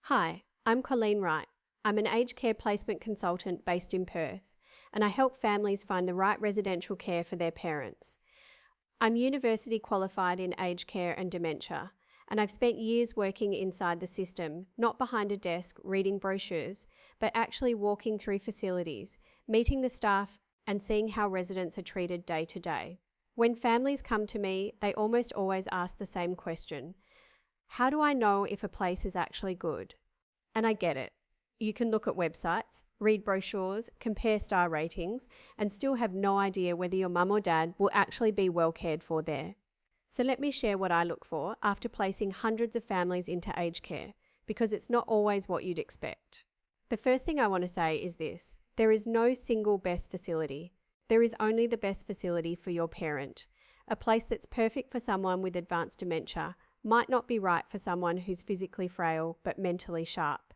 Hi, I'm Colleen Wright. I'm an aged care placement consultant based in Perth, and I help families find the right residential care for their parents. I'm university qualified in aged care and dementia, and I've spent years working inside the system, not behind a desk reading brochures, but actually walking through facilities, meeting the staff, and seeing how residents are treated day to day. When families come to me, they almost always ask the same question: how do I know if a place is actually good? And I get it. You can look at websites, read brochures, compare star ratings, and still have no idea whether your mum or dad will actually be well cared for there. So let me share what I look for after placing hundreds of families into aged care, because it's not always what you'd expect. The first thing I want to say is this: there is no single best facility. There is only the best facility for your parent. A place that's perfect for someone with advanced dementia might not be right for someone who's physically frail but mentally sharp.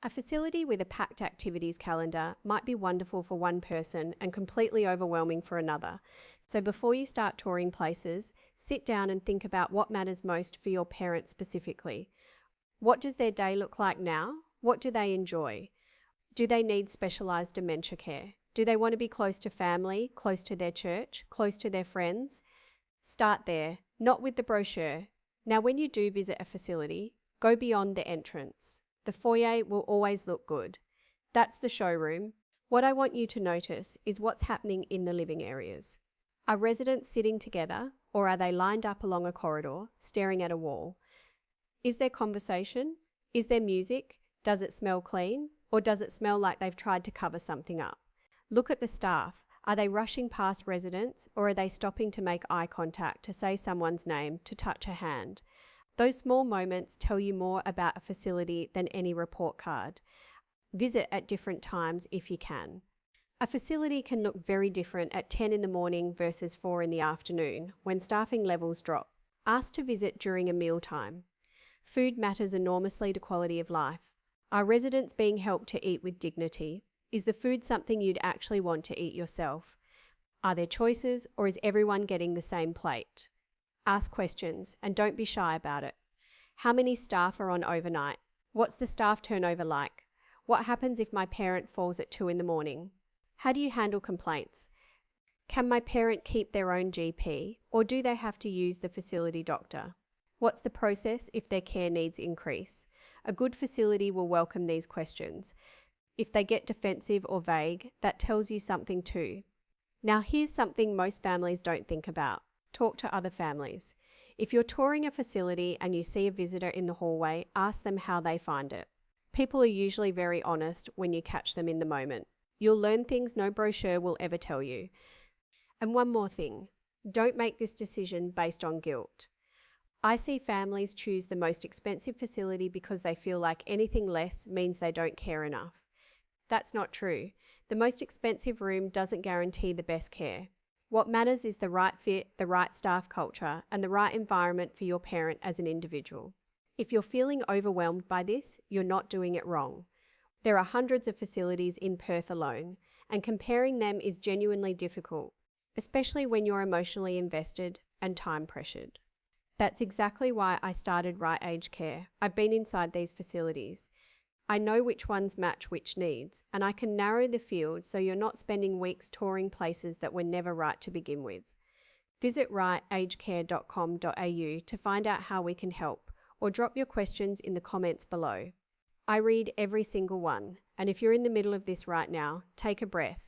A facility with a packed activities calendar might be wonderful for one person and completely overwhelming for another. So before you start touring places, sit down and think about what matters most for your parent specifically. What does their day look like now? What do they enjoy? Do they need specialised dementia care? Do they want to be close to family, close to their church, close to their friends? Start there, not with the brochure. Now, when you do visit a facility, go beyond the entrance. The foyer will always look good. That's the showroom. What I want you to notice is what's happening in the living areas. Are residents sitting together, or are they lined up along a corridor, staring at a wall? Is there conversation? Is there music? Does it smell clean? Or does it smell like they've tried to cover something up? Look at the staff. Are they rushing past residents, or are they stopping to make eye contact, to say someone's name, to touch a hand? Those small moments tell you more about a facility than any report card. Visit at different times if you can. A facility can look very different at 10 in the morning versus 4 in the afternoon, when staffing levels drop. Ask to visit during a mealtime. Food matters enormously to quality of life. Are residents being helped to eat with dignity? Is the food something you'd actually want to eat yourself? Are there choices, or is everyone getting the same plate? Ask questions, and don't be shy about it. How many staff are on overnight? What's the staff turnover like? What happens if my parent falls at 2 in the morning? How do you handle complaints? Can my parent keep their own GP, or do they have to use the facility doctor? What's the process if their care needs increase? A good facility will welcome these questions. If they get defensive or vague, that tells you something too. Now here's something most families don't think about. Talk to other families. If you're touring a facility and you see a visitor in the hallway, ask them how they find it. People are usually very honest when you catch them in the moment. You'll learn things no brochure will ever tell you. And one more thing, don't make this decision based on guilt. I see families choose the most expensive facility because they feel like anything less means they don't care enough. That's not true. The most expensive room doesn't guarantee the best care. What matters is the right fit, the right staff culture, and the right environment for your parent as an individual. If you're feeling overwhelmed by this, you're not doing it wrong. There are hundreds of facilities in Perth alone, and comparing them is genuinely difficult, especially when you're emotionally invested and time pressured. That's exactly why I started Right Aged Care. I've been inside these facilities. I know which ones match which needs, and I can narrow the field so you're not spending weeks touring places that were never right to begin with. Visit rightagedcare.com.au to find out how we can help, or drop your questions in the comments below. I read every single one, and if you're in the middle of this right now, take a breath.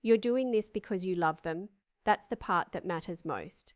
You're doing this because you love them. That's the part that matters most.